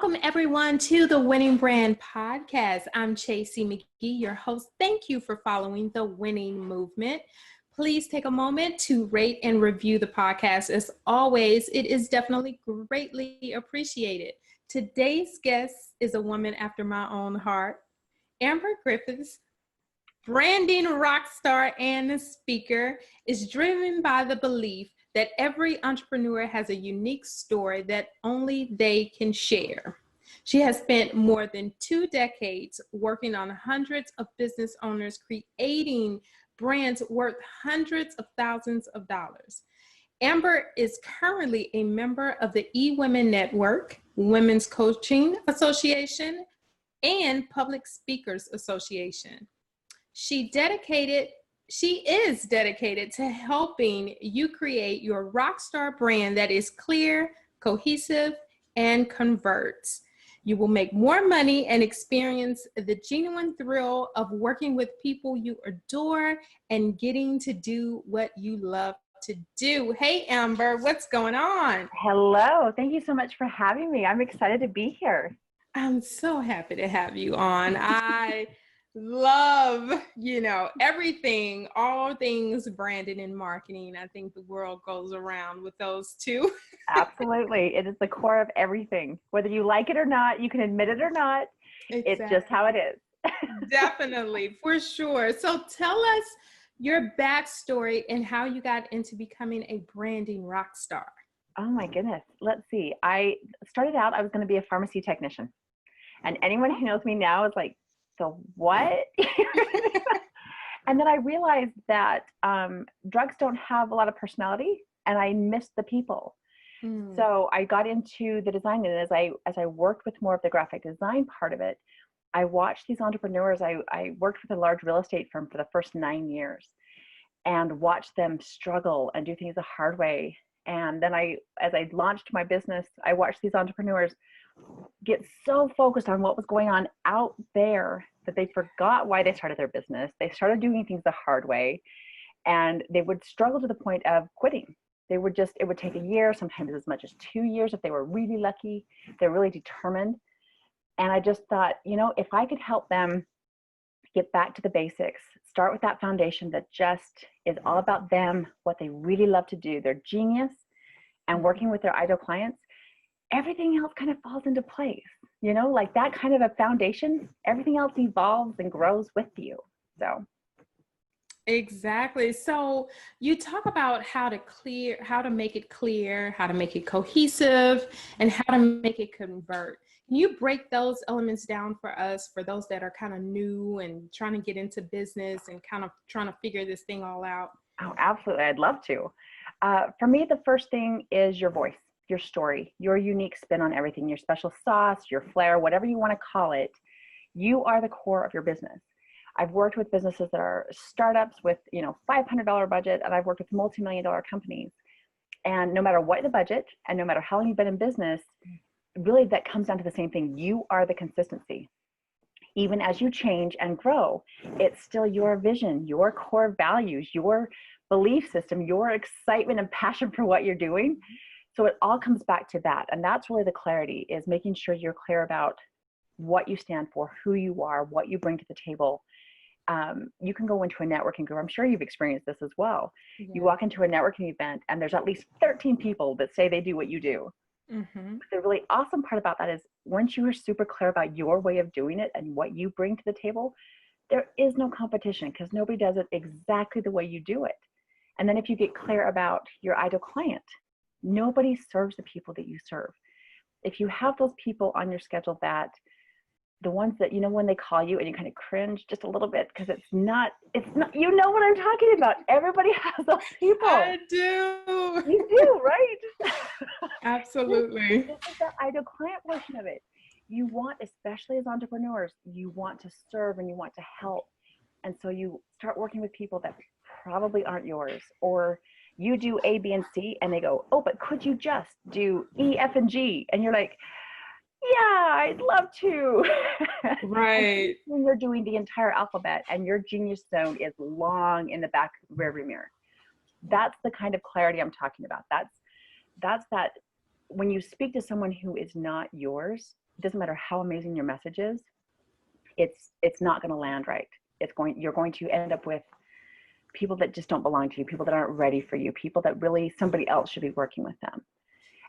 Welcome everyone to the Winning Brand Podcast. I'm Chasey McGee, your host. Thank you for following the winning movement. Please take a moment to rate and review the podcast. As always, it is definitely greatly appreciated. Today's guest is a woman after my own heart, Amber Griffiths. Branding rock star and speaker, is driven by the belief that every entrepreneur has a unique story that only they can share. She has spent more than 2 decades working on hundreds of business owners, creating brands worth hundreds of thousands of dollars. Amber is currently a member of the eWomen Network, Women's Coaching Association, and Public Speakers Association. She is dedicated to helping you create your rockstar brand that is clear, cohesive, and converts. You will make more money and experience the genuine thrill of working with people you adore and getting to do what you love to do. Hey, Amber, what's going on? Hello. Thank you so much for having me. I'm excited to be here. I'm so happy to have you on. I love, everything, all things branding and marketing. I think the world goes around with those two. Absolutely. It is the core of everything. Whether you like it or not, you can admit it or not. Exactly. It's just how it is. Definitely, for sure. So tell us your backstory and how you got into becoming a branding rock star. Oh my goodness. Let's see. I started out, I was going to be a pharmacy technician. And anyone who knows me now is like, so what? And then I realized that drugs don't have a lot of personality, and I missed the people. So I got into the design, and as I worked with more of the graphic design part of it, I watched these entrepreneurs. I worked with a large real estate firm for the first 9 years and watched them struggle and do things the hard way. And then as I launched my business, I watched these entrepreneurs get so focused on what was going on out there that they forgot why they started their business. They started doing things the hard way, and they would struggle to the point of quitting. It would take a year, sometimes as much as 2 years if they were really lucky. They're really determined. And I just thought, if I could help them get back to the basics, start with that foundation that just is all about them, what they really love to do, their genius, and working with their ideal clients, everything else kind of falls into place. Like that kind of a foundation, everything else evolves and grows with you. So. Exactly. So you talk about how to make it clear, how to make it cohesive, and how to make it convert. Can you break those elements down for us, for those that are kind of new and trying to get into business and kind of trying to figure this thing all out? Oh, absolutely. I'd love to. For me, the first thing is your voice, your story, your unique spin on everything, your special sauce, your flair, whatever you want to call it. You are the core of your business. I've worked with businesses that are startups with, $500 budget, and I've worked with multi-million-dollar companies. And no matter what the budget, and no matter how long you've been in business, really that comes down to the same thing. You are the consistency. Even as you change and grow, it's still your vision, your core values, your belief system, your excitement and passion for what you're doing. So it all comes back to that. And that's really the clarity, is making sure you're clear about what you stand for, who you are, what you bring to the table. You can go into a networking group. I'm sure you've experienced this as well. Yeah. You walk into a networking event and there's at least 13 people that say they do what you do. Mm-hmm. But the really awesome part about that is once you are super clear about your way of doing it and what you bring to the table, there is no competition because nobody does it exactly the way you do it. And then if you get clear about your ideal client, nobody serves the people that you serve. If you have those people on your schedule, that the ones that, when they call you and you kind of cringe just a little bit because it's not, what I'm talking about. Everybody has those people. I do. You do, right? Absolutely. This is the ideal client portion of it. You want, especially as entrepreneurs, you want to serve and you want to help. And so you start working with people that probably aren't yours, or you do A, B, and C, and they go, oh, but could you just do E, F, and G? And you're like, yeah, I'd love to. Right. When you're doing the entire alphabet and your genius zone is long in the back rearview mirror. That's the kind of clarity I'm talking about. That's that when you speak to someone who is not yours, it doesn't matter how amazing your message is, it's not going to land right. You're going to end up with people that just don't belong to you, people that aren't ready for you, people that really somebody else should be working with them.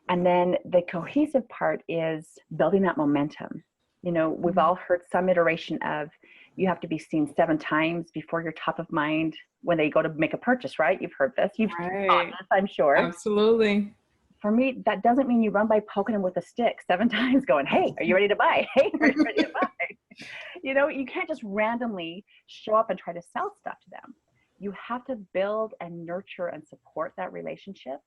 And then the cohesive part is building that momentum. You know, we've all heard some iteration of you have to be seen 7 times before you're top of mind when they go to make a purchase, right? You've heard this. You've taught this, I'm sure. Absolutely. For me, that doesn't mean you run by poking them with a stick 7 times going, hey, are you ready to buy? Hey, are you ready to buy? You know, you can't just randomly show up and try to sell stuff to them. You have to build and nurture and support that relationship.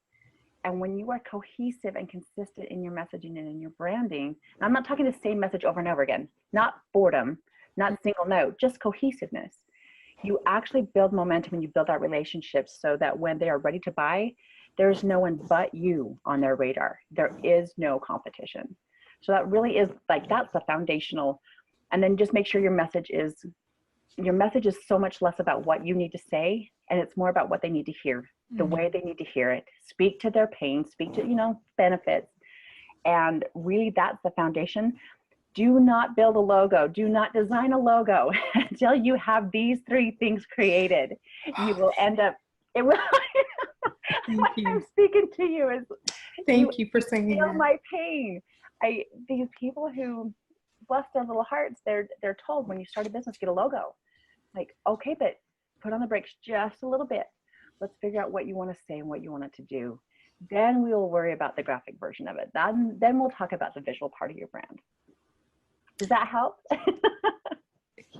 And when you are cohesive and consistent in your messaging and in your branding, and I'm not talking the same message over and over again, not boredom, not single note, just cohesiveness. You actually build momentum and you build that relationship so that when they are ready to buy, there's no one but you on their radar. There is no competition. So that really is like, that's the foundational. And then just make sure your message is so much less about what you need to say, and it's more about what they need to hear, the way they need to hear it. Speak to their pain, speak to, you know, benefits. And really that's the foundation. Do not build a logo. Do not design a logo until you have these 3 things created. You will end up, it will, I'm speaking to you is, thank you for saying feel that. my pain. These people who, bless their little hearts, they're told when you start a business, get a logo. Like, okay, but put on the brakes just a little bit. Let's figure out what you want to say and what you want it to do. Then we'll worry about the graphic version of it. Then we'll talk about the visual part of your brand. Does that help?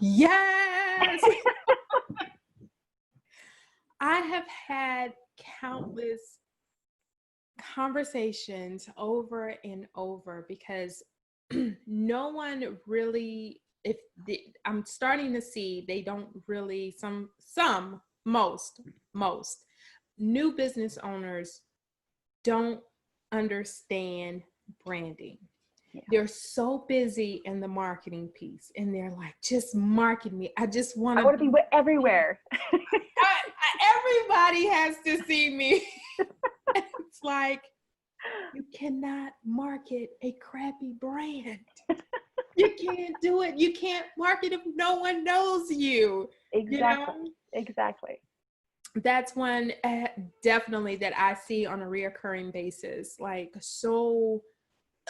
Yes. I have had countless conversations over and over because no one really, I'm starting to see they don't really, most new business owners don't understand branding. Yeah. They're so busy in the marketing piece and they're like, just market me. I want to be everywhere. Everybody has to see me. It's like, you cannot market a crappy brand. You can't do it. You can't market if no one knows you. Exactly. You know? Exactly. That's one definitely that I see on a reoccurring basis. Like, so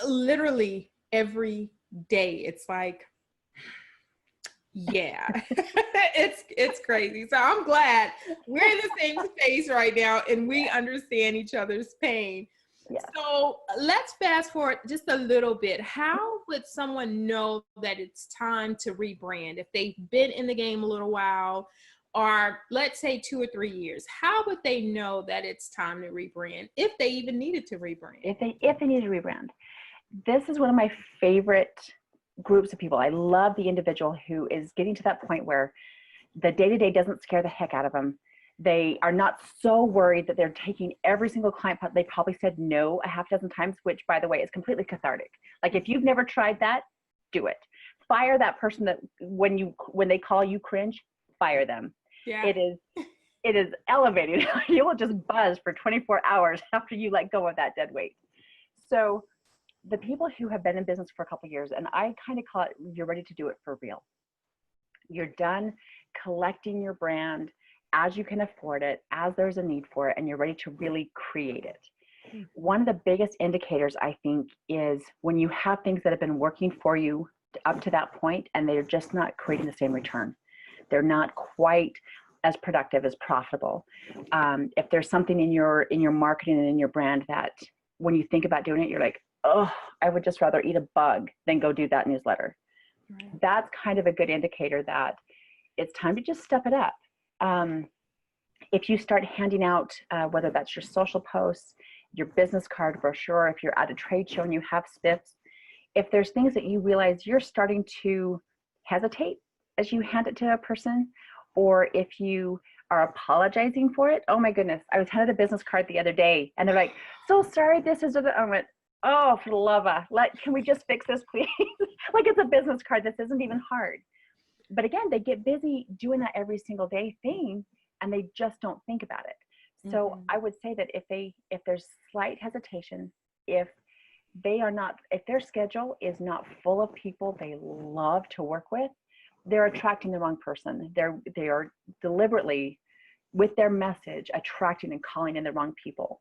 literally every day. It's like, yeah, it's crazy. So I'm glad we're in the same space right now and we understand each other's pain. Yeah. So let's fast forward just a little bit. How would someone know that it's time to rebrand if they've been in the game a little while, or let's say 2 or 3 years? How would they know that it's time to rebrand if they even needed to rebrand? If they need to rebrand, this is one of my favorite groups of people. I love the individual who is getting to that point where the day-to-day doesn't scare the heck out of them. They are not so worried that they're taking every single client. They probably said no a half dozen times, which, by the way, is completely cathartic. Like, if you've never tried that, do it. Fire that person that when they call you cringe, fire them. Yeah. It is elevating. You will just buzz for 24 hours after you let go of that dead weight. So the people who have been in business for a couple of years, and I kind of call it, you're ready to do it for real. You're done collecting your brand as you can afford it, as there's a need for it, and you're ready to really create it. Mm-hmm. One of the biggest indicators, I think, is when you have things that have been working for you up to that point and they're just not creating the same return. They're not quite as productive, as profitable. If there's something in your marketing and in your brand that when you think about doing it, you're like, oh, I would just rather eat a bug than go do that newsletter. Right. That's kind of a good indicator that it's time to just step it up. If you start handing out, whether that's your social posts, your business card brochure, if you're at a trade show and you have spiffs, if there's things that you realize you're starting to hesitate as you hand it to a person, or if you are apologizing for it, oh my goodness, I was handed a business card the other day and they're like, so sorry, this is, I went, oh, for the love of, can we just fix this, please? Like, it's a business card. This isn't even hard. But again, they get busy doing that every single day thing and they just don't think about it. So I would say that if there's slight hesitation, if they are not, if their schedule is not full of people they love to work with, they're attracting the wrong person. They are deliberately, with their message, attracting and calling in the wrong people.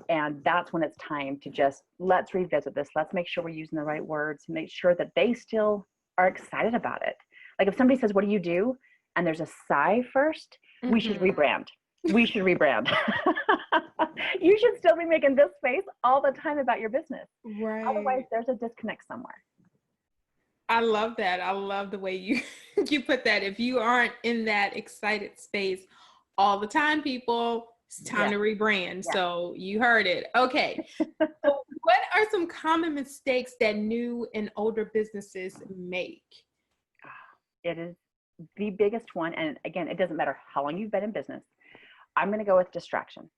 And that's when it's time to just, let's revisit this. Let's make sure we're using the right words, make sure that they still are excited about it. Like if somebody says, what do you do? And there's a sigh first, we should rebrand. We should rebrand. You should still be making this face all the time about your business. Right. Otherwise, there's a disconnect somewhere. I love that. I love the way you you put that. If you aren't in that excited space all the time, people, it's time to rebrand. Yeah. So you heard it. Okay. So what are some common mistakes that new and older businesses make? It is the biggest one. And again, it doesn't matter how long you've been in business. I'm going to go with distraction.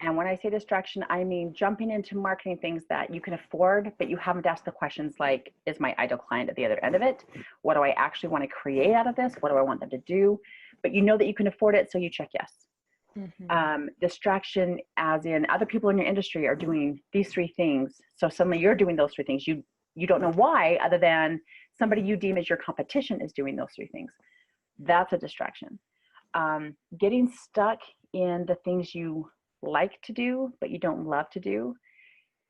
And when I say distraction, I mean jumping into marketing things that you can afford, but you haven't asked the questions like, is my ideal client at the other end of it? What do I actually want to create out of this? What do I want them to do? But you know that you can afford it, so you check yes. Distraction as in other people in your industry are doing these three things. So suddenly you're doing those three things. You don't know why, other than somebody you deem as your competition is doing those three things. That's a distraction. Getting stuck in the things you like to do, but you don't love to do.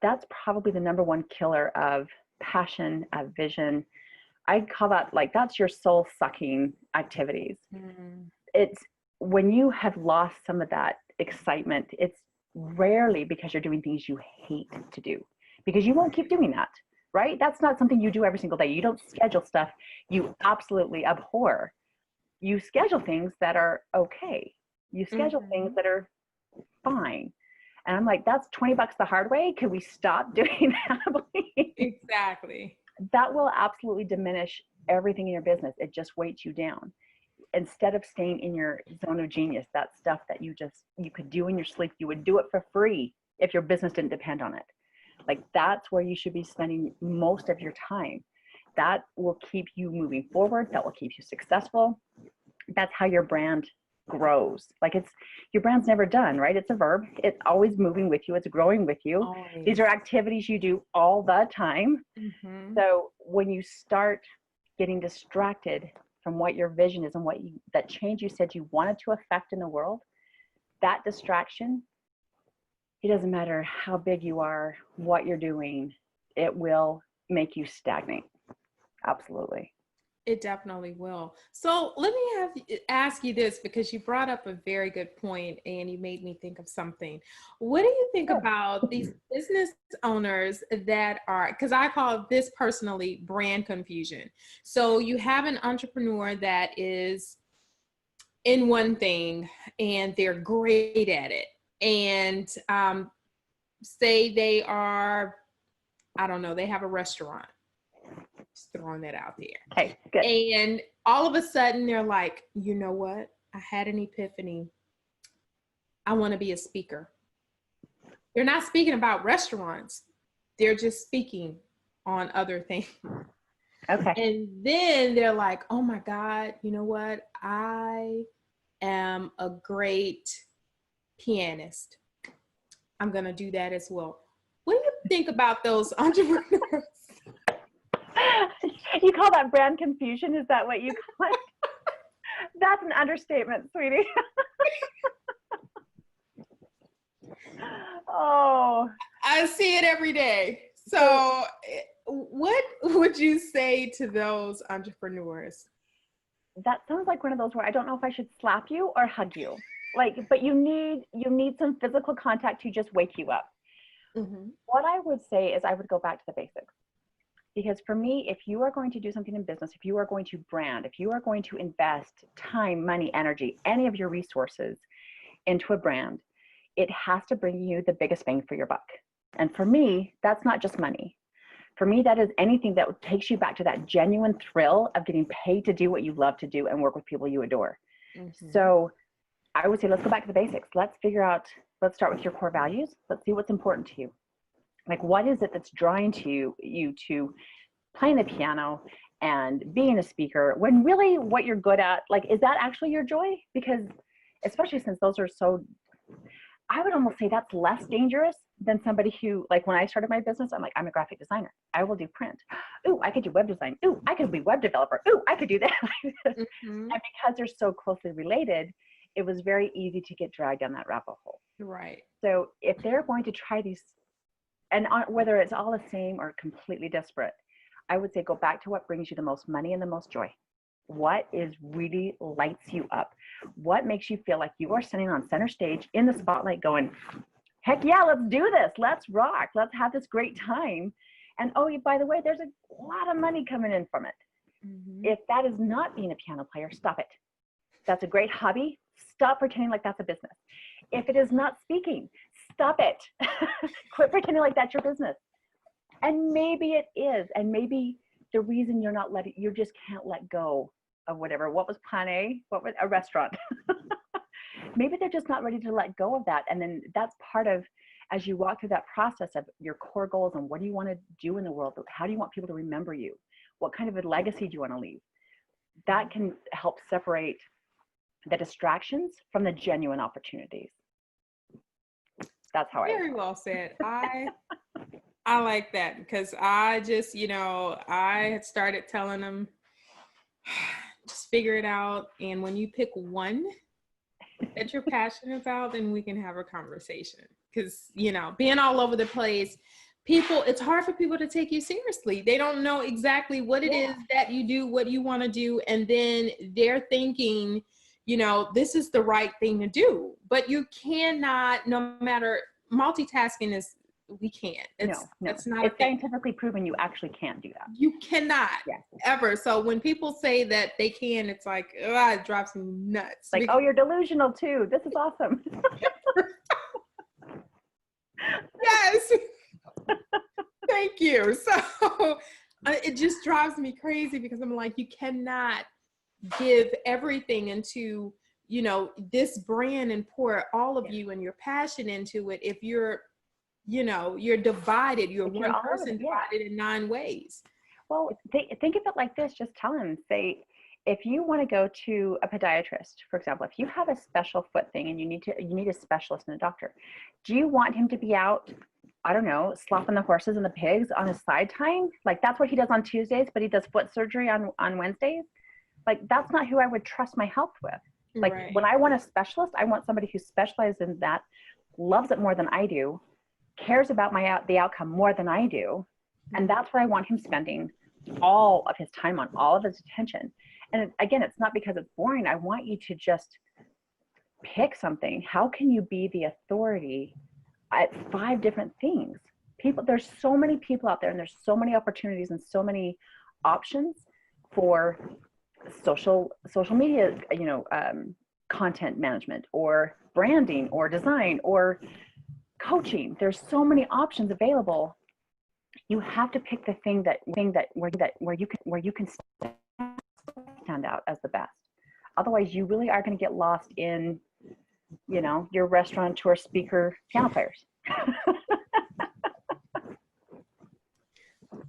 That's probably the number one killer of passion, of vision. I call that, like, that's your soul sucking activities. It's when you have lost some of that excitement, it's rarely because you're doing things you hate to do, because you won't keep doing that, right? That's not something you do every single day. You don't schedule stuff you absolutely abhor. You schedule things that are okay. You schedule things that are fine. And I'm like, that's $20 the hard way. Could we stop doing that, please? Exactly. That will absolutely diminish everything in your business. It just weights you down. Instead of staying in your zone of genius, that stuff that you could do in your sleep, you would do it for free if your business didn't depend on it. Like, that's where you should be spending most of your time. That will keep you moving forward. That will keep you successful. That's how your brand grows. Like, your brand's never done, right? It's a verb. It's always moving with you. It's growing with you. Always. These are activities you do all the time. So when you start getting distracted from what your vision is and that change you said you wanted to affect in the world, that distraction, it doesn't matter how big you are, what you're doing, it will make you stagnate. Absolutely. It definitely will. So let me ask you this, because you brought up a very good point and you made me think of something. What do you think about these business owners that are, because I call this personally brand confusion. So you have an entrepreneur that is in one thing and they're great at it. And say they are, I don't know, they have a restaurant. Just throwing that out there. Okay, good. And all of a sudden they're like, you know what? I had an epiphany. I want to be a speaker. They're not speaking about restaurants. They're just speaking on other things. Okay. And then they're like, oh my God, you know what? I am a great pianist. I'm going to do that as well. What do you think about those entrepreneurs? You call that brand confusion? Is that what you call it? That's an understatement, sweetie. Oh, I see it every day. So what would you say to those entrepreneurs? That sounds like one of those where I don't know if I should slap you or hug you. Like, but you need some physical contact to just wake you up. What I would say is I would go back to the basics. Because for me, if you are going to do something in business, if you are going to brand, if you are going to invest time, money, energy, any of your resources into a brand, it has to bring you the biggest bang for your buck. And for me, that's not just money. For me, that is anything that takes you back to that genuine thrill of getting paid to do what you love to do and work with people you adore. So I would say, let's go back to the basics. Let's start with your core values. Let's see what's important to you. Like, what is it that's drawing to you to playing the piano and being a speaker, when really what you're good at, like, is that actually your joy? Because especially since those are so, I would almost say that's less dangerous than somebody who, like when I started my business, I'm like, I'm a graphic designer. I will do print. Ooh, I could do web design. Ooh, I could be web developer. Ooh, I could do that. And because they're so closely related, it was very easy to get dragged down that rabbit hole. Right. So if they're going to try these, and whether it's all the same or completely disparate, I would say go back to what brings you the most money and the most joy. What is really lights you up? What makes you feel like you are standing on center stage in the spotlight going, heck yeah, let's do this. Let's rock. Let's have this great time. And oh, by the way, there's a lot of money coming in from it. If that is not being a piano player, stop it. That's a great hobby. Stop pretending like that's a business. If it is not speaking, stop it. Quit pretending like that's your business. And maybe it is. And maybe the reason you just can't let go of whatever. What was plan A? What was a restaurant? Maybe they're just not ready to let go of that. And then that's part of, as you walk through that process of your core goals and what do you want to do in the world? How do you want people to remember you? What kind of a legacy do you want to leave? That can help separate the distractions from the genuine opportunities. That's how Very well said. I like that, because I just, I had started telling them, just figure it out. And when you pick one that you're passionate about, then we can have a conversation. Because, being all over the place, it's hard for people to take you seriously. They don't know exactly what it is that you do, what you want to do. And then they're thinking, this is the right thing to do. But you cannot, no matter, multitasking is, we can't. It's not. It's scientifically proven you actually can't do that. You cannot ever. So when people say that they can, it's like, it drives me nuts. Like, oh, you're delusional too. This is awesome. Yes. Thank you. So it just drives me crazy, because I'm like, you cannot give everything into, this brand and pour all of you and your passion into it if you're divided. You're one person divided in 9 ways. Well, think of it like this. Just tell them, say, if you want to go to a podiatrist, for example, if you have a special foot thing and you need a specialist and a doctor, do you want him to be out, I don't know, slopping the horses and the pigs on his side time? Like, that's what he does on Tuesdays, but he does foot surgery on Wednesdays. Like, that's not who I would trust my health with. Like, when I want a specialist, I want somebody who specializes in that, loves it more than I do, cares about the outcome more than I do. And that's what I want him spending all of his time on, all of his attention. And again, it's not because it's boring. I want you to just pick something. How can you be the authority at 5 different things? There's so many people out there, and there's so many opportunities and so many options for social media, content management or branding or design or coaching. There's so many options available. You have to pick the thing where you can stand out as the best. Otherwise, you really are going to get lost in, your restaurateur, speaker, piano players.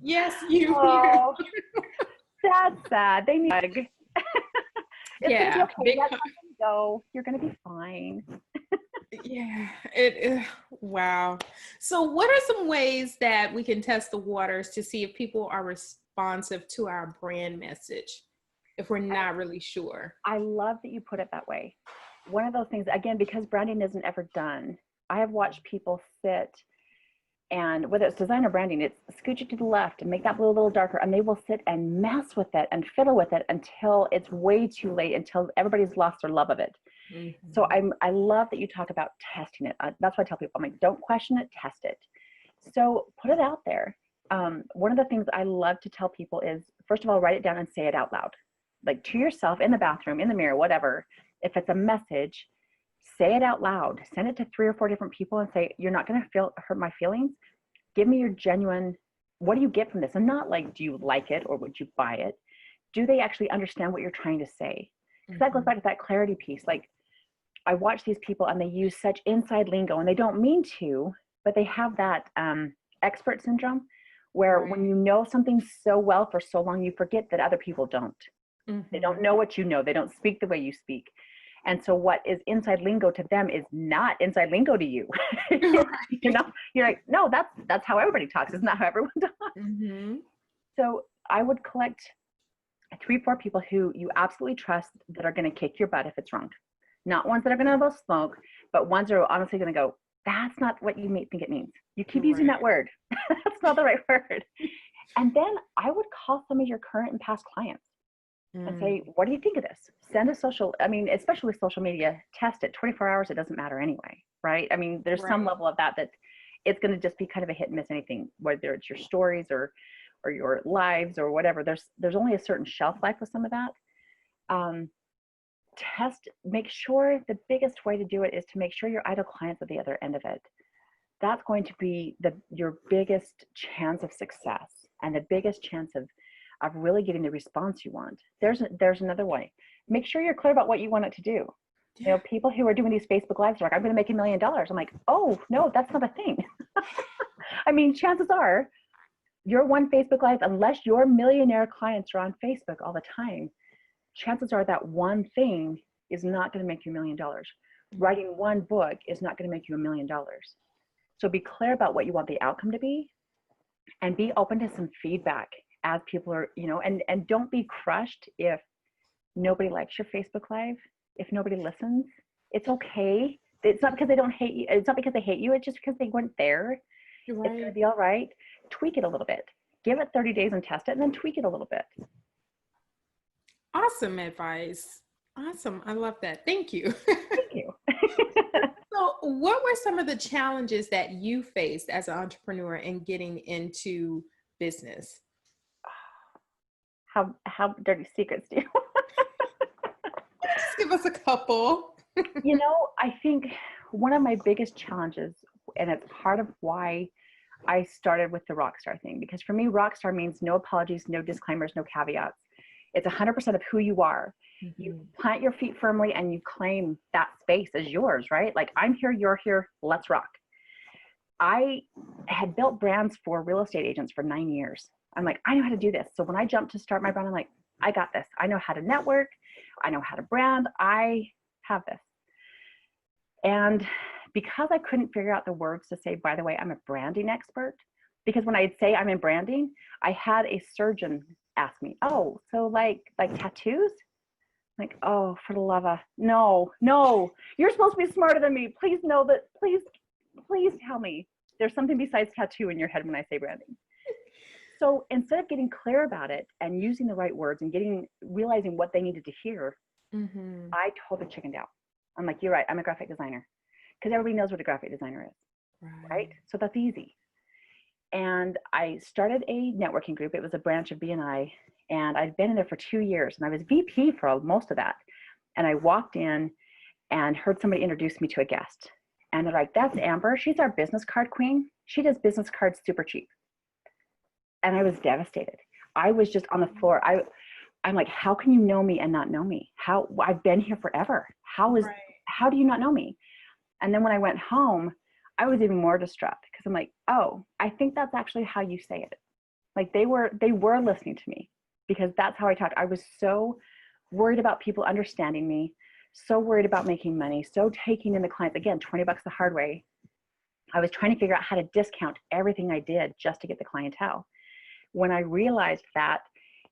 Yes, you. Oh, that's sad. They need. Yeah. Gonna be okay. Let them go. You're going to be fine. Yeah. Wow. So what are some ways that we can test the waters to see if people are responsive to our brand message if we're not really sure? I love that you put it that way. One of those things, again, because branding isn't ever done, I have watched people sit, and whether it's design or branding, it's scooch it to the left and make that blue a little darker, and they will sit and mess with it and fiddle with it until it's way too late, until everybody's lost their love of it. Mm-hmm. So I love that you talk about testing it. That's why I tell people, I'm like, don't question it, test it. So put it out there. One of the things I love to tell people is, first of all, write it down and say it out loud, like to yourself, in the bathroom, in the mirror, whatever. If it's a message, say it out loud. Send it to 3 or 4 different people and say, you're not going to hurt my feelings. Give me your genuine, what do you get from this? And not like, do you like it or would you buy it? Do they actually understand what you're trying to say? Because that goes back to that clarity piece. Like, I watch these people and they use such inside lingo, and they don't mean to, but they have that expert syndrome where when you know something so well for so long, you forget that other people don't. Mm-hmm. They don't know what you know. They don't speak the way you speak. And so what is inside lingo to them is not inside lingo to you. Right. You're like, no, that's how everybody talks. It's not how everyone talks. Mm-hmm. So I would collect 3, 4 people who you absolutely trust that are going to kick your butt if it's wrong. Not ones that are going to go smoke, but ones that are honestly going to go, that's not what you think it means. You keep using that word. That's not the right word. And then I would call some of your current and past clients and say, what do you think of this? Send a social, I mean, especially with social media, test it 24 hours. It doesn't matter anyway, right? I mean, there's some level of that it's going to just be kind of a hit and miss anything, whether it's your stories or your lives or whatever. There's only a certain shelf life with some of that. Make sure the biggest way to do it is to make sure your ideal clients at the other end of it. That's going to be your biggest chance of success and the biggest chance of really getting the response you want. There's another way. Make sure you're clear about what you want it to do. You know, people who are doing these Facebook Lives are like, I'm going to make $1 million. I'm like, oh, no, that's not a thing. I mean, chances are your one Facebook Live, unless your millionaire clients are on Facebook all the time, chances are that one thing is not going to make you $1 million. Writing one book is not going to make you $1 million. So be clear about what you want the outcome to be and be open to some feedback as people are, you know, and don't be crushed if nobody likes your Facebook Live, if nobody listens. It's okay. It's not because they don't hate you. It's not because they hate you. It's just because they weren't there. Right. It's going to be all right. Tweak it a little bit. Give it 30 days and test it, and then tweak it a little bit. Awesome advice. Awesome. I love that. Thank you. Thank you. So what were some of the challenges that you faced as an entrepreneur in getting into business? How dirty secrets do you? Just give us a couple. You know, I think one of my biggest challenges, and it's part of why I started with the rockstar thing, because for me, rockstar means no apologies, no disclaimers, no caveats. It's 100% of who you are. Mm-hmm. You plant your feet firmly and you claim that space as yours, right? Like, I'm here, you're here, let's rock. I had built brands for real estate agents for 9 years. I'm like, I know how to do this. So when I jumped to start my brand, I'm like, I got this. I know how to network. I know how to brand. I have this. And because I couldn't figure out the words to say, by the way, I'm a branding expert, because when I'd say I'm in branding, I had a surgeon ask me, oh, so like tattoos? Like, oh, for the love of, no, you're supposed to be smarter than me. Please know that, please tell me there's something besides tattoo in your head when I say branding. So instead of getting clear about it and using the right words and realizing what they needed to hear, I totally chickened out. I'm like, you're right, I'm a graphic designer. Because everybody knows what a graphic designer is, right? So that's easy. And I started a networking group. It was a branch of BNI, and I'd been in there for 2 years, and I was VP for most of that. And I walked in and heard somebody introduce me to a guest. And they're like, that's Amber. She's our business card queen. She does business cards super cheap. And I was devastated. I was just on the floor. I'm like, how can you know me and not know me? I've been here forever. How do you not know me? And then when I went home, I was even more distraught because I'm like, oh, I think that's actually how you say it. Like they were listening to me because that's how I talked. I was so worried about people understanding me, so worried about making money, so taking in the clients, again, $20 the hard way. I was trying to figure out how to discount everything I did just to get the clientele. When I realized that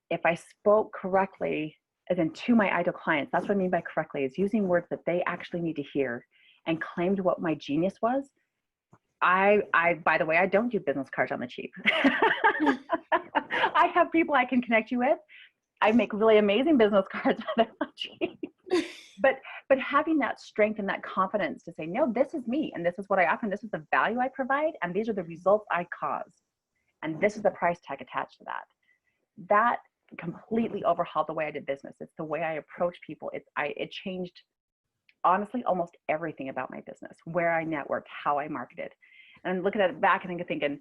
if I spoke correctly, as in to my ideal clients, that's what I mean by correctly, is using words that they actually need to hear, and claimed what my genius was. I by the way, I don't do business cards on the cheap. I have people I can connect you with. I make really amazing business cards, but they're not cheap. But having that strength and that confidence to say, no, this is me, and this is what I offer, and this is the value I provide, and these are the results I cause, and this is the price tag attached to that. That completely overhauled the way I did business. It's the way I approach people. It changed, honestly, almost everything about my business, where I networked, how I marketed. And I'm looking at it back and thinking,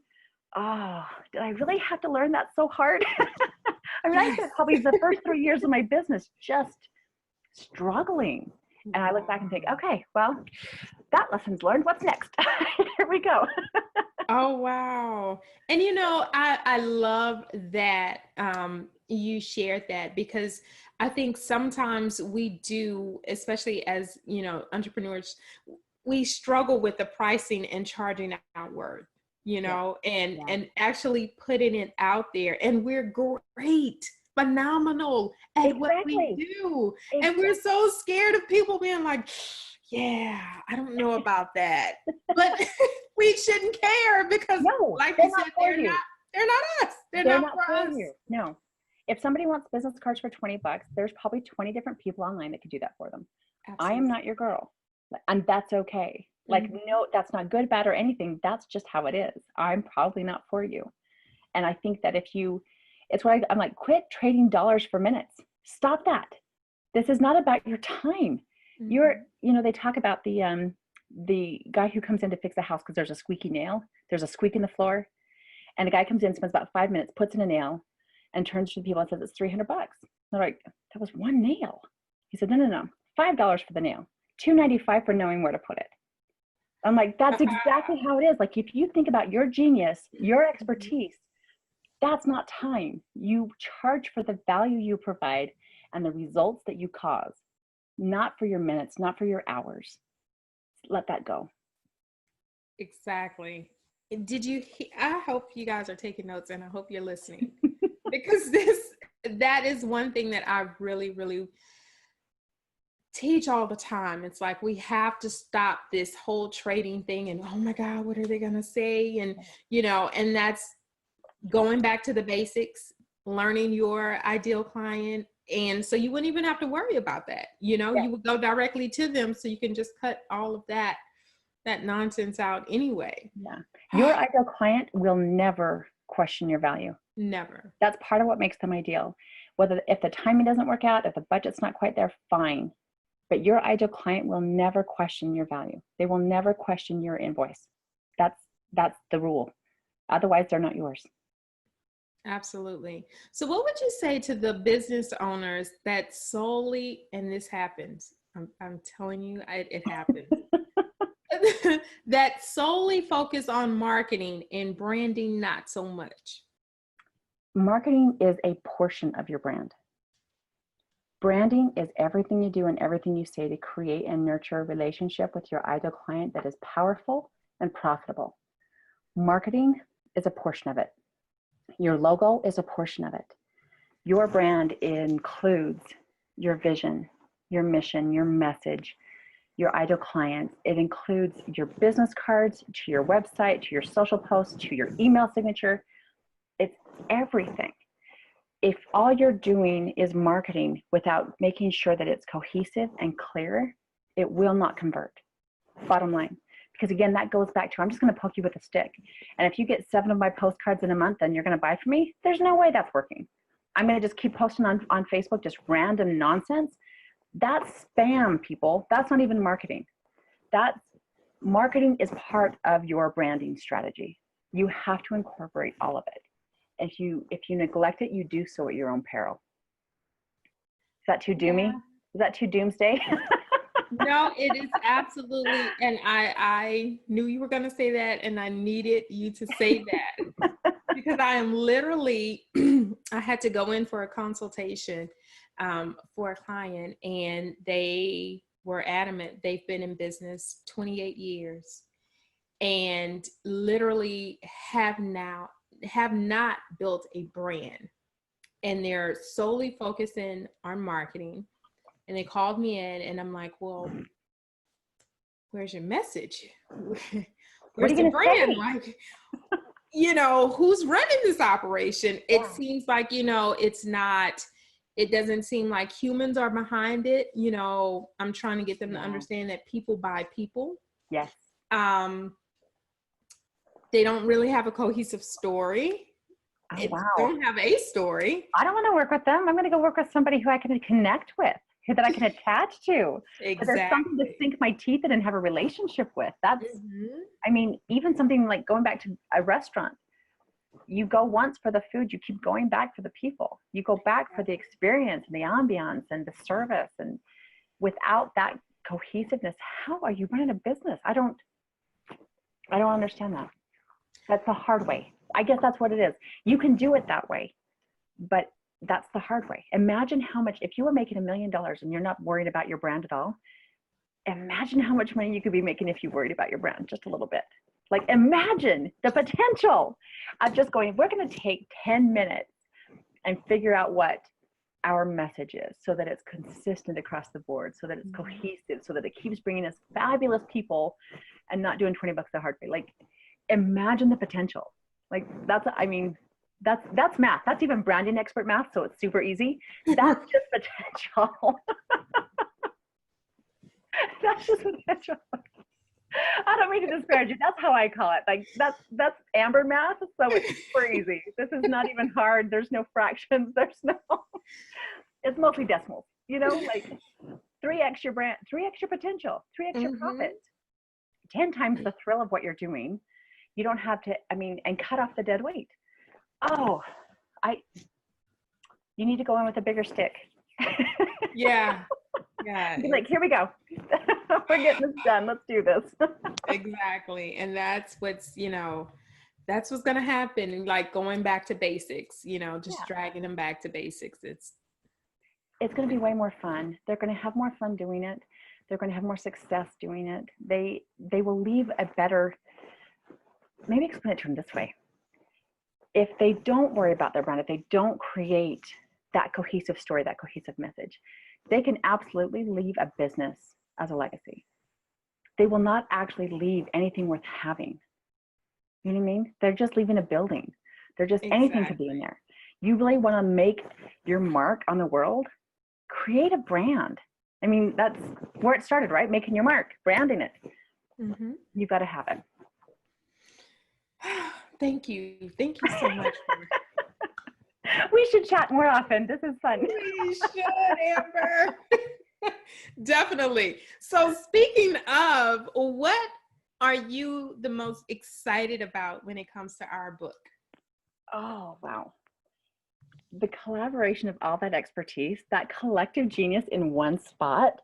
oh, did I really have to learn that so hard? I mean, I spent probably the first 3 years of my business just struggling. And I look back and think, okay, well, that lesson's learned. What's next? Here we go. Oh, wow. And, you know, I love that, you shared that, because I think sometimes we do, especially as, entrepreneurs, we struggle with the pricing and charging our worth, Yeah. and Yeah. and actually putting it out there. And we're great, phenomenal at what we Exactly. do. And Exactly. we're so scared of people being like, yeah, I don't know about that. But we shouldn't care, because No, like they're you not said, for you. they're not us. They're They're not not for for us. you. No. If somebody wants business cards for $20, there's probably 20 different people online that could do that for them. I am Absolutely. not your girl. And that's okay. Like, Mhm. no, that's not good, bad, or anything. That's just how it is. I'm probably not for you. And I think that it's what I'm like, quit trading dollars for minutes. Stop that. This is not about your time. Mhm. They talk about the guy who comes in to fix a house because there's a squeaky nail, there's a squeak in the floor, and the guy comes in, spends about 5 minutes, puts in a nail, and turns to the people and says it's $300. They're like, that was one nail. He said, no, $5 for the nail, $2.95 for knowing where to put it. I'm like, that's exactly how it is. Like, if you think about your genius, your Mhm. expertise, that's not time. You charge for the value you provide and the results that you cause, not for your minutes, not for your hours. Let that go. Exactly. I hope you guys are taking notes, and I hope you're listening, because that is one thing that I really, really teach all the time. It's like, we have to stop this whole trading thing, and oh my God, what are they going to say? And, and that's going back to the basics, learning your ideal client. And so you wouldn't even have to worry about that. Yeah. You would go directly to them, so you can just cut all of that nonsense out anyway. Yeah. Your ideal client will never question your value. Never. That's part of what makes them ideal. If the timing doesn't work out, if the budget's not quite there, fine. But your ideal client will never question your value. They will never question your invoice. That's the rule. Otherwise, they're not yours. Absolutely. So what would you say to the business owners that solely, and this happens, I'm telling you, it happens, that solely focus on marketing and branding not so much? Marketing is a portion of your brand. Branding is everything you do and everything you say to create and nurture a relationship with your ideal client that is powerful and profitable. Marketing is a portion of it. Your logo is a portion of it. Your brand includes your vision, your mission, your message, your ideal clients. It includes your business cards, to your website, to your social posts, to your email signature. It's everything. If all you're doing is marketing without making sure that it's cohesive and clear, it will not convert. Bottom line. Because again, that goes back to, I'm just going to poke you with a stick. And if you get 7 of my postcards in a month and you're going to buy from me, there's no way that's working. I'm going to just keep posting on Facebook, just random nonsense. That's spam, people. That's not even marketing. Marketing is part of your branding strategy. You have to incorporate all of it. If you neglect it, you do so at your own peril. Is that too doomy? Yeah. Is that too doomsday? No, it is absolutely. And I knew you were going to say that, and I needed you to say that, because I am literally, I had to go in for a consultation for a client, and they were adamant. They've been in business 28 years and literally have not built a brand, and they're solely focusing on marketing. And they called me in, and I'm like, well, where's your message? What are Where's you the going to brand? say? Like, who's running this operation? It Yeah. seems like, it's not, it doesn't seem like humans are behind it. I'm trying to get them to No. understand that people buy people. Yes. Um, they don't really have a cohesive story. Oh, It wow. don't have a story. I don't want to work with them. I'm going to go work with somebody who I can connect with, that I can attach to, that there's something to Exactly. sink my teeth in and have a relationship with. Mm-hmm. Even something like going back to a restaurant. You go once for the food, you keep going back for the people. You go back for the experience and the ambiance and the service. And without that cohesiveness, how are you running a business? I don't understand that. That's the hard way. I guess that's what it is. You can do it that way, but that's the hard way. Imagine how much, if you were making $1 million and you're not worried about your brand at all, imagine how much money you could be making if you worried about your brand just a little bit. Like, imagine the potential of just going, we're going to take 10 minutes and figure out what our message is so that it's consistent across the board, so that it's cohesive, so that it keeps bringing us fabulous people and not doing 20 bucks the hard way. Like, imagine the potential. Like, that's math. That's even branding expert math, so it's super easy. That's just potential. That's just potential. I don't mean to disparage you. That's how I call it. Like, that's Amber math, so it's super easy. This is not even hard. There's no fractions. It's mostly decimals. Like 3x your brand, 3x your potential, 3x your profit, 10 times the thrill of what you're doing. You don't have to. And cut off the dead weight. Oh, you need to go in with a bigger stick. Yeah. Be like, here we go. We're getting this done. Let's do this. Exactly. And that's what's going to happen. Like going back to basics, just dragging them back to basics. It's going to be way more fun. They're going to have more fun doing it. They're going to have more success doing it. They will leave a better, maybe explain it to them this way. If they don't worry about their brand, if they don't create that cohesive story, that cohesive message, they can absolutely leave a business as a legacy. They will not actually leave anything worth having. You know what I mean? They're just leaving a building. They're just anything could be in there. You really want to make your mark on the world? Create a brand. That's where it started, right? Making your mark, branding it. You've got to have it. Thank you. Thank you so much. We should chat more often. This is fun. We should, Amber. Definitely. So speaking of, what are you the most excited about when it comes to our book? Oh, wow. The collaboration of all that expertise, that collective genius in one spot.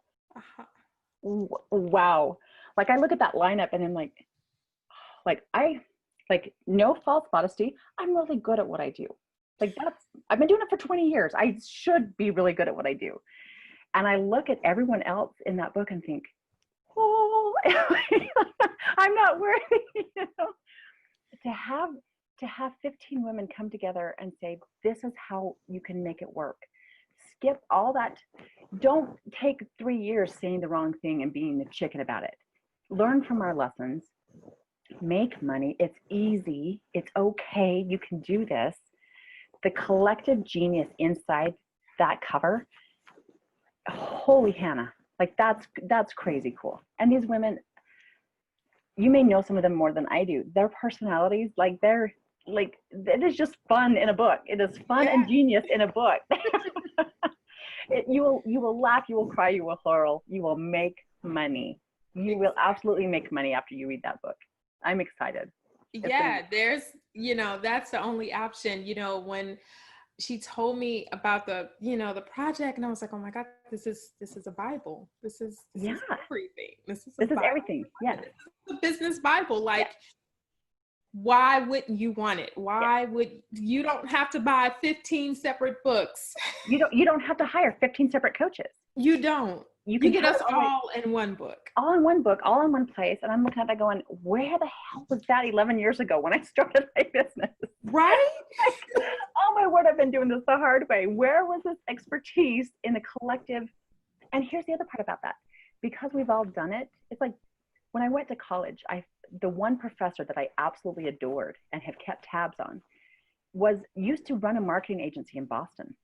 Wow. Like, I look at that lineup and I'm like, no false modesty. I'm really good at what I do. Like, I've been doing it for 20 years. I should be really good at what I do. And I look at everyone else in that book and think, oh, I'm not worthy. To have 15 women come together and say, this is how you can make it work. Skip all that. Don't take 3 years saying the wrong thing and being the chicken about it. Learn from our lessons. Make money. It's easy. It's okay. You can do this. The collective genius inside that cover, holy Hannah, like that's crazy cool. And these women, you may know some of them more than I do. Their personalities, it is just fun in a book. It is fun and genius in a book. You will laugh, you will cry, you will hurl, you will make money. You will absolutely make money after you read that book. I'm excited. There's, that's the only option. When she told me about the project, and I was like, oh my God, this is a Bible. This is everything. This is everything. Yeah. This is a business Bible. Like, why wouldn't you want it? Why would you don't have to buy 15 separate books? You don't have to hire 15 separate coaches. You don't. You can get us all in one book. All in one book, all in one place. And I'm looking at that going, where the hell was that 11 years ago when I started my business? Right? Oh my word, I've been doing this the hard way. Where was this expertise in the collective? And here's the other part about that. Because we've all done it, it's like when I went to college, the one professor that I absolutely adored and have kept tabs on used to run a marketing agency in Boston.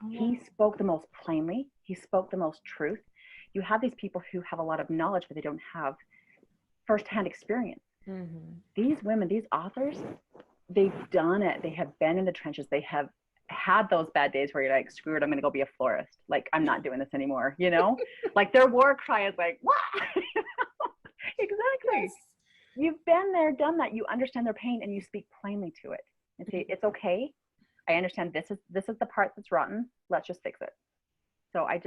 He spoke the most plainly. He spoke the most truth. You have these people who have a lot of knowledge, but they don't have firsthand experience. These women, these authors, they've done it. They have been in the trenches. They have had those bad days where you're like, screw it, I'm going to go be a florist. Like, I'm not doing this anymore, Like, their war cry is like, what? Exactly. Yes. You've been there, done that. You understand their pain and you speak plainly to it and say, it's okay. I understand this is the part that's rotten. Let's just fix it. So I'm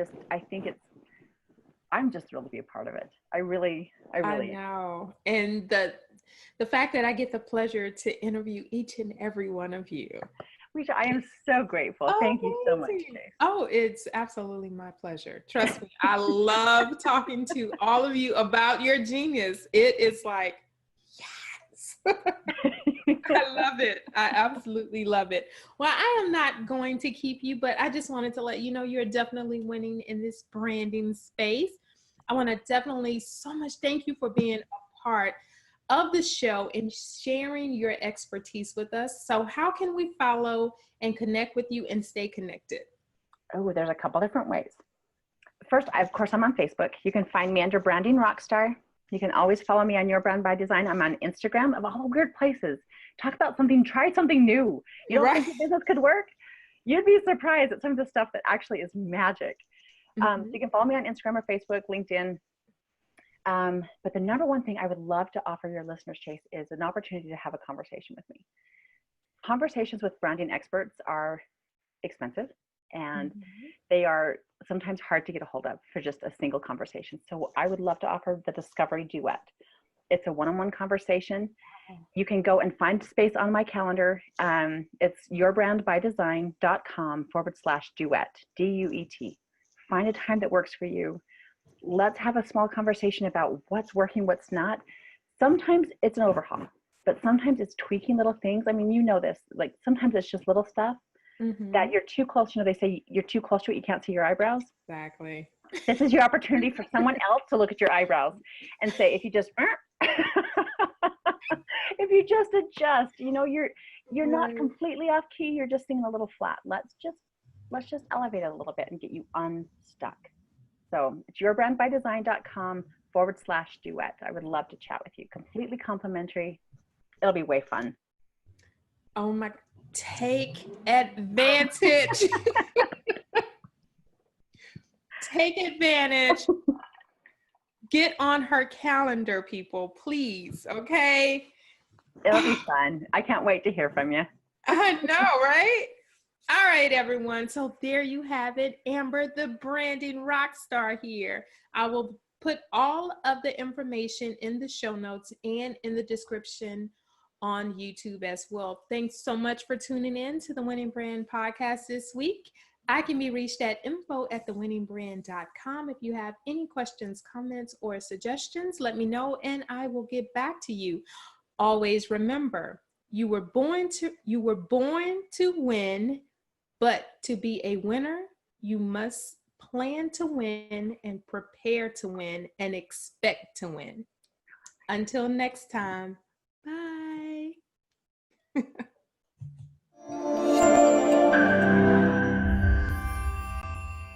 just thrilled to be a part of it. I really know. And the fact that I get the pleasure to interview each and every one of you. Risha, I am so grateful. Thank you so much, Amazing. Chase. Oh, it's absolutely my pleasure. Trust me, I love talking to all of you about your genius. It is like, yes. I love it. I absolutely love it. Well, I am not going to keep you, but I just wanted to let you know you're definitely winning in this branding space. I want to definitely so much thank you for being a part of the show and sharing your expertise with us. So, how can we follow and connect with you and stay connected? Oh, there's a couple different ways. First, of course, I'm on Facebook. You can find me under Branding Rockstar. You can always follow me on Your Brand by Design. I'm on Instagram, of all weird places. Talk about something, try something new. You don't think your business could work? You'd be surprised at some of the stuff that actually is magic. So you can follow me on Instagram or Facebook, LinkedIn. But the number one thing I would love to offer your listeners, Chase, is an opportunity to have a conversation with me. Conversations with branding experts are expensive, and they are sometimes hard to get a hold of for just a single conversation. So I would love to offer the Discovery Duet. It's a one-on-one conversation. You can go and find space on my calendar. It's yourbrandbydesign.com/duet, DUET. Find a time that works for you. Let's have a small conversation about what's working, what's not. Sometimes it's an overhaul, but sometimes it's tweaking little things. I mean, you know this, like sometimes it's just little stuff that you're too close. You know, they say you're too close to it, you can't see your eyebrows. Exactly. This is your opportunity for someone else to look at your eyebrows and say, if you just, if you just adjust, you know, you're not completely off key, you're just singing a little flat. Let's just elevate it a little bit and get you unstuck. So it's yourbrandbydesign.com/duet. I would love to chat with you. Completely complimentary. It'll be way fun. Oh my, take advantage. Take advantage. Get on her calendar, people, please. Okay. It'll be fun. I can't wait to hear from you. I know, right? All right, everyone. So there you have it. Amber, the branding rock star here. I will put all of the information in the show notes and in the description on YouTube as well. Thanks so much for tuning in to the Winning Brand podcast this week. I can be reached at info@thewinningsbrand.com. If you have any questions, comments, or suggestions, let me know and I will get back to you. Always remember, you were born to win, but to be a winner, you must plan to win and prepare to win and expect to win. Until next time, bye.